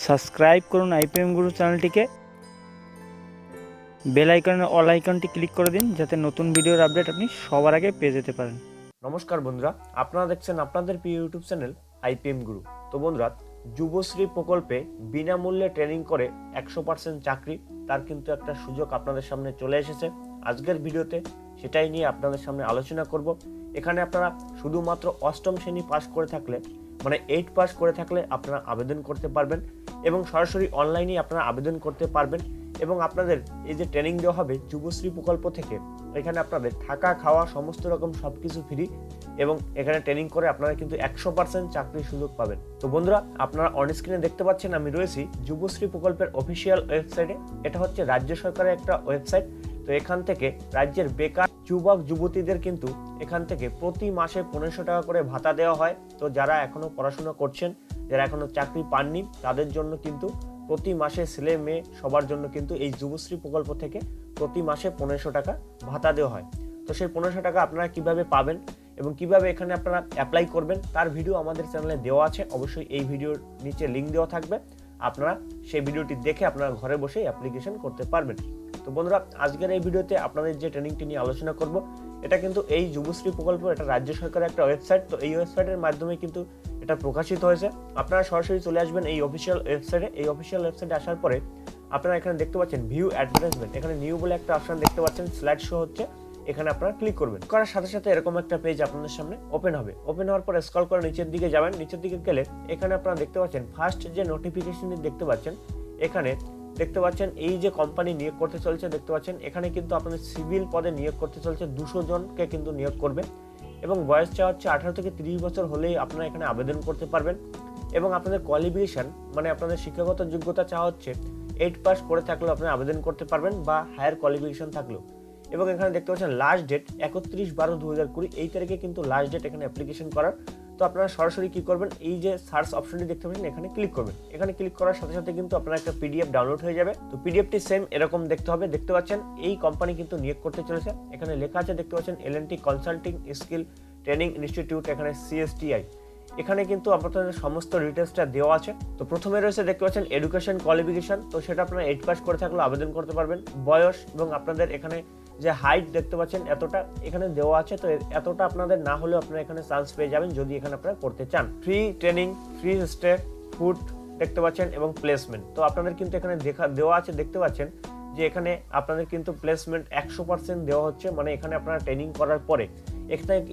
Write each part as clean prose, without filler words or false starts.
Subscribe করুন IPM গুরু চ্যানেলটিকে, bell আইকনের অল আইকনটি ক্লিক করে দিন যাতে নতুন ভিডিওর আপডেট আপনি সবার আগে পেয়ে যেতে পারেন। নমস্কার বন্ধুরা, আপনারা দেখছেন আপনাদের প্রিয় ইউটিউব চ্যানেল আইপিএম গুরু। তো বন্ধুরা, যুবশ্রী প্রকল্পে বিনামূল্যে ট্রেনিং করে 100% চাকরি, তার কিন্তু একটা সুযোগ আপনাদের সামনে চলে এসেছে। আজকের ভিডিওতে সেটাই নিয়ে আপনাদের সামনে আলোচনা করব। এখানে আপনারা শুধুমাত্র অষ্টম শ্রেণী পাস করে থাকলে, মানে 8 পাস করে থাকলে আপনারা আবেদন করতে পারবেন এবং সরাসরি অনলাইনে আপনারা আবেদন করতে পারবেন। এবং আপনাদের এই যে ট্রেনিং দেওয়া হবে যুবশ্রী প্রকল্প থেকে, এখানে আপনাদের থাকা খাওয়া সমস্ত রকম সবকিছু ফ্রি এবং এখানে ট্রেনিং করে আপনারা কিন্তু 100% চাকরির সুযোগ পাবেন। তো বন্ধুরা, আপনারা অন স্ক্রিনে দেখতে পাচ্ছেন আমি রয়েছি যুবশ্রী প্রকল্পের অফিসিয়াল ওয়েবসাইটে। এটা হচ্ছে রাজ্য সরকারের একটা ওয়েবসাইট। তো এখান থেকে রাজ্যের বেকার যুবক যুবতীদের কিন্তু এখান থেকে প্রতি মাসে 1500 টাকা করে ভাতা দেওয়া হয়। তো যারা এখনো পড়াশোনা করছেন, যারা এখনো চাকরি পাননি, তাদের জন্য কিন্তু প্রতি মাসে ছেলে মেয়ে সবার জন্য কিন্তু এই যুবশ্রী প্রকল্প থেকে প্রতি মাসে 1500 টাকা ভাতা দেওয়া হয়। তো সেই 1500 টাকা আপনারা কিভাবে পাবেন এবং কিভাবে এখানে আপনারা অ্যাপ্লাই করবেন তার ভিডিও আমাদের চ্যানেলে দেওয়া আছে। অবশ্যই এই ভিডিওর নিচে লিঙ্ক দেওয়া থাকবে, আপনারা সেই ভিডিওটি দেখে আপনারা ঘরে বসে অ্যাপ্লিকেশন করতে পারবেন। তো বন্ধুরা, আজকের এই ভিডিওতে আপনাদের যে ট্রেনিংটি নিয়ে আলোচনা করব, এটা কিন্তু এই যুবশ্রী প্রকল্প, এটা রাজ্য সরকারের একটা ওয়েবসাইট। তো এই ওয়েবসাইটের মাধ্যমে কিন্তু এটা প্রকাশিত হয়েছে। আপনারা সরাসরি চলে আসবেন এই অফিসিয়াল ওয়েবসাইটে। এই অফিসিয়াল ওয়েবসাইটে আসার পরে আপনারা এখানে দেখতে পাচ্ছেন ভিউ অ্যাডভার্টাইজমেন্ট, এখানে নিউ বলে একটা অপশন দেখতে পাচ্ছেন, স্লাইড শো হচ্ছে, এখানে আপনারা ক্লিক করবেন। করার সাথে সাথে এরকম একটা পেজ আপনাদের সামনে ওপেন হবে। ওপেন হওয়ার পরে স্ক্রল করে নিচের দিকে যাবেন। নিচের দিকে গেলে এখানে আপনারা দেখতে পাচ্ছেন ফার্স্ট যে নোটিফিকেশনটি দেখতে পাচ্ছেন, এখানে দেখতে পাচ্ছেন এই যে কোম্পানি নিয়োগ করতে চলছে, দেখতে পাচ্ছেন এখানে কিন্তু আপনাদের সিভিল পদে নিয়োগ করতে চলছে, 200 জনকে কিন্তু নিয়োগ করবে এবং বয়স চাওয়া হচ্ছে 18 থেকে 30 বছর হলেই আপনারা এখানে আবেদন করতে পারবেন। এবং আপনাদের কোয়ালিফিকেশন, মানে আপনাদের শিক্ষাগত যোগ্যতা চাওয়া হচ্ছে 8 পাস করে থাকলেও আপনারা আবেদন করতে পারবেন বা হায়ার কোয়ালিফিকেশন থাকলেও। এবং এখানে দেখতে পাচ্ছেন লাস্ট ডেট 31/12/2020, এই তারিখে কিন্তু লাস্ট ডেট এখানে অ্যাপ্লিকেশন করার। তো আপনারা সরাসরি কি করবেন, এই যে সার্চ অপশনটি দেখতে পাচ্ছেন, এখানে ক্লিক করবেন। এখানে ক্লিক করার সাথে সাথে কিন্তু আপনার একটা পিডিএফ ডাউনলোড হয়ে যাবে। তো পিডিএফটি সেম এরকম দেখতে হবে। দেখতে পাচ্ছেন এই কোম্পানি কিন্তু নিয়োগ করতে চলেছে। এখানে লেখা আছে দেখতে পাচ্ছেন এল&টি কনসাল্টিং স্কিল ট্রেনিং ইনস্টিটিউট, এখানে সিএসটিআই। এখানে কিন্তু আপনাদের সমস্ত ডিটেলসটা দেওয়া আছে। তো প্রথমে রয়েছে দেখতে পাচ্ছেন এডুকেশন কোয়ালিফিকেশন, তো সেটা আপনারা 8 পাস করে থাকলে আবেদন করতে পারবেন। বয়স এবং আপনাদের এখানে যে হাইট দেখতে পাচ্ছেন এতটা এখানে দেওয়া আছে। তো এতটা আপনাদের না হলেও আপনারা এখানে চান্স পেয়ে যাবেন যদি এখানে আপনারা করতে চান। Free training, free stay, food দেখতে পাচ্ছেন এবং প্লেসমেন্ট। তো আপনাদের কিন্তু এখানে দেওয়া আছে, দেখতে পাচ্ছেন যে এখানে আপনাদের কিন্তু প্লেসমেন্ট 100% দেওয়া হচ্ছে। মানে এখানে আপনারা ট্রেনিং করার পরে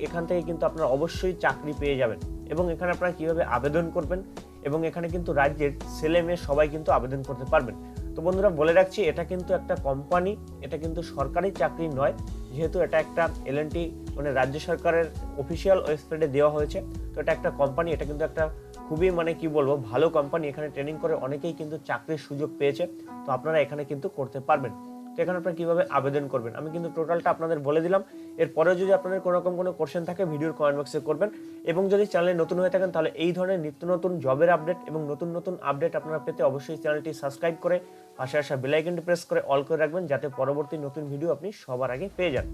এখান থেকে কিন্তু আপনারা অবশ্যই চাকরি পেয়ে যাবেন। এবং এখানে আপনারা কিভাবে আবেদন করবেন এবং এখানে কিন্তু রাজ্যের ছেলে মেয়ে সবাই কিন্তু আবেদন করতে পারবেন। তো বন্ধুরা, বলে রাখছি এটা কিন্তু একটা কোম্পানি, এটা কিন্তু সরকারি চাকরি নয়। যেহেতু এটা একটা এল&টি মানে রাজ্য সরকারের অফিসিয়াল ওয়েবসাইটে দেওয়া হয়েছে, তো এটা একটা কোম্পানি, এটা কিন্তু একটা খুবই মানে কি বলবো ভালো কোম্পানি। এখানে ট্রেনিং করে অনেকেই কিন্তু চাকরির সুযোগ পেয়েছে। তো আপনারা এখানে কিন্তু করতে পারবেন। তো এখানে আপনারা কিভাবে আবেদন করবেন আমি কিন্তু টোটালটা আপনাদের বলে দিলাম। এরপরেও যদি আপনাদের কোনো রকম কোনো কোশ্চেন থাকে ভিডিওর কমেন্ট বক্সে করবেন। এবং যদি চ্যানেলে নতুন হয়ে থাকেন তাহলে এই ধরনের নিত্য নতুন জবের আপডেট এবং নতুন নতুন আপডেট আপনারা পেতে অবশ্যই চ্যানেলটি সাবস্ক্রাইব করে পাশে আসা বেল আইকনটি প্রেস করে অল করে রাখবেন, যাতে পরবর্তী নতুন ভিডিও আপনি সবার আগে পেয়ে যান।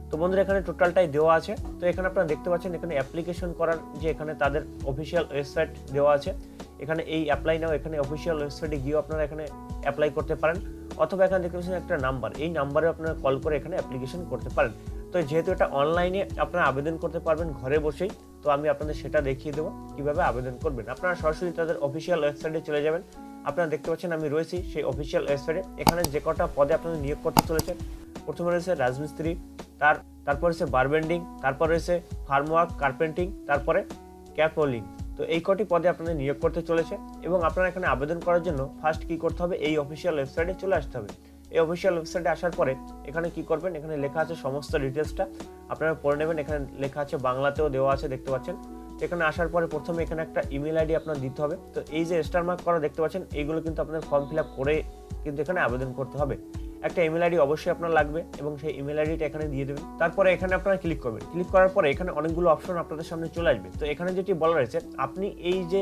তো বন্ধুরা, এখানে টোটালটাই দেওয়া আছে। তো এখানে আপনারা দেখতে পাচ্ছেন এখানে অ্যাপ্লিকেশন করার যে এখানে তাদের অফিসিয়াল ওয়েবসাইট দেওয়া আছে। এখানে এই অ্যাপ্লাই নাও, এখানে অফিসিয়াল ওয়েবসাইটে গিয়েও আপনারা এখানে অ্যাপ্লাই করতে পারেন। অথবা এখানে দেখতে পাচ্ছেন একটা নাম্বার, এই নাম্বারে আপনারা কল করে এখানে অ্যাপ্লিকেশন করতে পারেন। তো যেহেতু এটা অনলাইনে আপনারা আবেদন করতে পারবেন ঘরে বসেই, তো আমি আপনাদের সেটা দেখিয়ে দেবো কিভাবে আবেদন করবেন। আপনারা সরাসরি তাদের অফিসিয়াল ওয়েবসাইটে চলে যাবেন। আপনারা দেখতে পাচ্ছেন আমি রয়েছি সেই অফিসিয়াল ওয়েবসাইটে। এখানে যে কটা পদে আপনাদের নিয়োগ করতে চলেছে, প্রথমে রয়েছে রাজমিস্ত্রি, তারপর রয়েছে বারবেন্ডিং, তারপর রয়েছে ফার্মওয়ার্ক, কার্পেন্টিং, তারপরে ক্যাপোলিং। তো এই কটি পদে আপনাদের নিয়োগ করতে চলেছে। এবং আপনারা এখানে আবেদন করার জন্য ফার্স্ট কি করতে হবে, এই অফিসিয়াল ওয়েবসাইটে চলে আসতে হবে। এই অফিসিয়াল ওয়েবসাইটে আসার পরে এখানে কি করবেন, এখানে লেখা আছে সমস্ত ডিটেলসটা আপনারা পড়ে নেবেন। এখানে লেখা আছে বাংলাতেও দেওয়া আছে দেখতে পাচ্ছেন। তো এখানে আসার পরে প্রথমে এখানে একটা ইমেল আইডি আপনার দিতে হবে। তো এই যে স্টার মার্ক করা দেখতে পাচ্ছেন, এইগুলো কিন্তু আপনাদের ফর্ম ফিল আপ করে কিন্তু এখানে আবেদন করতে হবে। একটা ইমেল আইডি অবশ্যই আপনার লাগবে এবং সেই ইমেল আইডিটা এখানে দিয়ে দেবেন। তারপরে এখানে আপনারা ক্লিক করবেন। ক্লিক করার পরে এখানে অনেকগুলো অপশন আপনাদের সামনে চলে আসবে। তো এখানে যেটি বলা রয়েছে, আপনি এই যে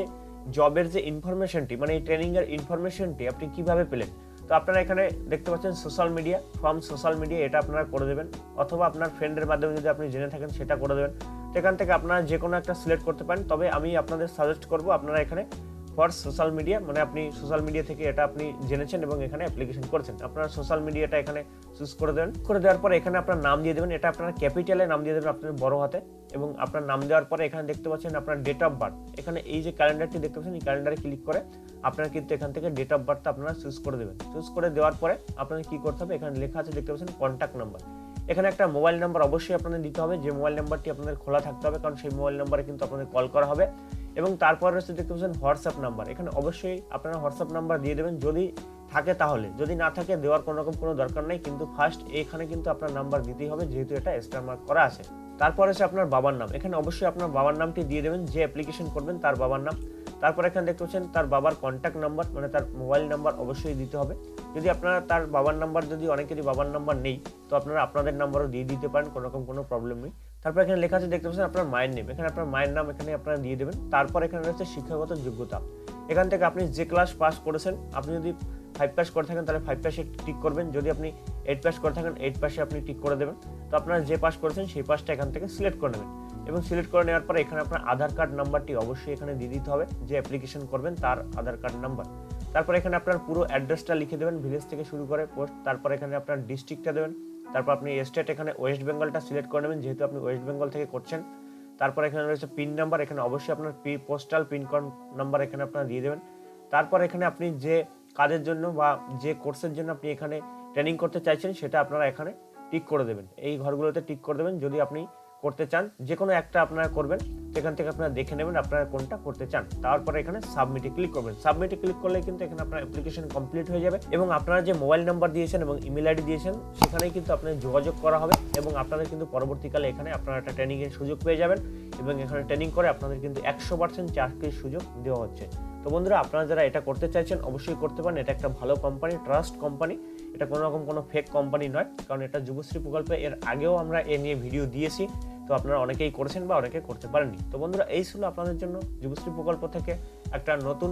জবের যে ইনফরমেশনটি, মানে এই ট্রেনিং এর ইনফরমেশনটি আপনি কিভাবে পেলেন। তো আপনারা এখানে দেখতে পাচ্ছেন social media, from social media, এটা আপনারা করে দেবেন। অথবা আপনার ফ্রেন্ডের মাধ্যমে যদি আপনি জেনে থাকেন সেটা করে দেবেন। তো এখান থেকে আপনারা যে কোনো একটা সিলেক্ট করতে পারেন। তবে আমি আপনাদের সাজেস্ট করব আপনারা এখানে ফর সোশ্যাল মিডিয়া, মানে আপনি সোশ্যাল মিডিয়া থেকে এটা আপনি জেনেছেন এবং এখানে অ্যাপ্লিকেশন করেছেন। আপনারা সোশ্যাল মিডিয়াটা এখানে চুজ করে দেবেন। করে দেওয়ার পরে এখানে আপনার নাম দিয়ে দেবেন, এটা আপনারা ক্যাপিটালে নাম দিয়ে দেবেন আপনার বড় হাতে, এবং আপনার নাম দেওয়ার পরে এখানে দেখতে পাচ্ছেন আপনার ডেট অফ বার্থ। এখানে এই যে ক্যালেন্ডারটি দেখতে পাচ্ছেন, এই ক্যালেন্ডারে ক্লিক করে আপনারা কিন্তু এখান থেকে ডেট অফ বার্থটা আপনারা চুজ করে দেবেন। চুজ করে দেওয়ার পরে আপনাদের কি করতে হবে, এখানে লেখা আছে দেখতে পাচ্ছেন কন্ট্যাক্ট নাম্বার। এখানে একটা মোবাইল নাম্বার অবশ্যই আপনাদের দিতে হবে, যে মোবাইল নাম্বারটি আপনাদের খোলা থাকতে হবে, কারণ সেই মোবাইল নাম্বারে কিন্তু আপনাদের কল করা হবে। এবং তারপর রয়েছে দেখতে পাচ্ছেন হোয়াটসঅ্যাপ নাম্বার। এখানে অবশ্যই আপনারা হোয়াটসঅ্যাপ নাম্বার দিয়ে দেবেন, যদি থাকে তাহলে, যদি না থাকে দেওয়ার কোনো দরকার নেই, কিন্তু ফার্স্ট এখানে কিন্তু আপনার নাম্বার দিতেই হবে, যেহেতু এটা স্টার মার্ক করা আছে। তারপর আছে আপনার বাবার নাম। এখানে অবশ্যই আপনার বাবার নামটি দিয়ে দেবেন, যে অ্যাপ্লিকেশন করবেন তার বাবার নাম। তারপর এখানে দেখতে পাচ্ছেন তার বাবার কন্ট্যাক্ট নাম্বার, মানে তার মোবাইল নাম্বার অবশ্যই দিতে হবে। যদি আপনারা তার বাবার নাম্বার, যদি অনেকেরই বাবার নাম্বার নেই, তো আপনারা আপনাদের নাম্বারও দিয়ে দিতে পারেন, কোনো প্রবলেম নেই। তারপর এখানে লেখা আছে দেখতে পাচ্ছেন আপনার মায়ের নেম। এখানে আপনার মায়ের নাম এখানে আপনারা দিয়ে দেবেন। তারপর এখানে রয়েছে শিক্ষাগত যোগ্যতা। এখান থেকে আপনি যে ক্লাস পাস করেছেন, আপনি যদি 5 পাস করে থাকেন তাহলে 5 পাসে টিক করবেন, যদি আপনি 8 পাস করে থাকেন 8 পাসে আপনি টিক করে দেবেন। তো আপনারা যে পাস করেছেন সেই পাসটা এখান থেকে সিলেক্ট করে নেবেন, এবং সিলেক্ট করে নেওয়ার পরে এখানে আপনার আধার কার্ড নাম্বারটি অবশ্যই এখানে দিয়ে দিতে হবে, যে অ্যাপ্লিকেশন করবেন তার আধার কার্ড নাম্বার। তারপর এখানে আপনার পুরো অ্যাড্রেসটা লিখে দেবেন, ভিলেজ থেকে শুরু করে পোস্ট। তারপর এখানে আপনার ডিস্ট্রিক্টটা দেবেন। তারপর আপনি স্টেট এখানে ওয়েস্ট বেঙ্গলটা সিলেক্ট করে নেবেন, যেহেতু আপনি ওয়েস্ট বেঙ্গল থেকে করছেন। তারপর এখানে রয়েছে পিন নাম্বার, এখানে অবশ্যই আপনার পোস্টাল পিন কোড নাম্বার এখানে আপনারা দিয়ে দেবেন। তারপর এখানে আপনি যে কাজের জন্য বা যে কোর্সের জন্য আপনি এখানে ট্রেনিং করতে চাইছেন সেটা আপনারা এখানে টিক করে দেবেন, এই ঘরগুলোতে টিক করে দেবেন। যদি আপনি করতে চান যে কোনো একটা আপনারা করবেন, সেখান থেকে আপনারা দেখে নেবেন আপনারা কোনটা করতে চান। তারপরে এখানে সাবমিটে ক্লিক করবেন। সাবমিটে ক্লিক করলে কিন্তু এখানে আপনার অ্যাপ্লিকেশন কমপ্লিট হয়ে যাবে, এবং আপনারা যে মোবাইল নাম্বার দিয়েছেন এবং ইমেল আইডি দিয়েছেন সেখানেই কিন্তু আপনাদের যোগাযোগ করা হবে, এবং আপনাদের কিন্তু পরবর্তীকালে এখানে আপনারা একটা ট্রেনিংয়ের সুযোগ পেয়ে যাবেন, এবং এখানে ট্রেনিং করে আপনাদের কিন্তু 100% চাকরির সুযোগ দেওয়া হচ্ছে। তো বন্ধুরা, আপনারা যারা এটা করতে চাইছেন অবশ্যই করতে পারেন। এটা একটা ভালো কোম্পানি, ট্রাস্ট কোম্পানি, এটা কোনো ফেক কোম্পানি নয়, কারণ এটা যুবশ্রী প্রকল্পে এর আগেও আমরা এ নিয়ে ভিডিও দিয়েছি, তো আপনারা অনেকেই করেছেন বা অনেকে করতে পারেননি। তো বন্ধুরা, এই ছিল আপনাদের জন্য যুবশ্রী প্রকল্প থেকে একটা নতুন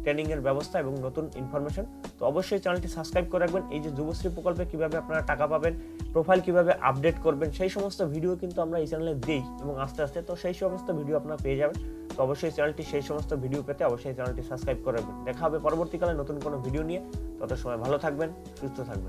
ট্রেনিংয়ের ব্যবস্থা এবং নতুন ইনফরমেশন। তো অবশ্যই চ্যানেলটি সাবস্ক্রাইব করে রাখবেন। এই যে যুবশ্রী প্রকল্পে কীভাবে আপনারা টাকা পাবেন, প্রোফাইল কীভাবে আপডেট করবেন, সেই সমস্ত ভিডিও কিন্তু আমরা এই চ্যানেলে দিই, এবং আস্তে আস্তে তো সেই সমস্ত ভিডিও আপনারা পেয়ে যাবেন। তো অবশ্যই চ্যানেলটি, সেই সমস্ত ভিডিও পেতে অবশ্যই চ্যানেলটি সাবস্ক্রাইব করে রাখবেন। দেখা হবে পরবর্তীকালে নতুন কোনো ভিডিও নিয়ে। তত সময় ভালো থাকবেন, সুস্থ থাকবেন।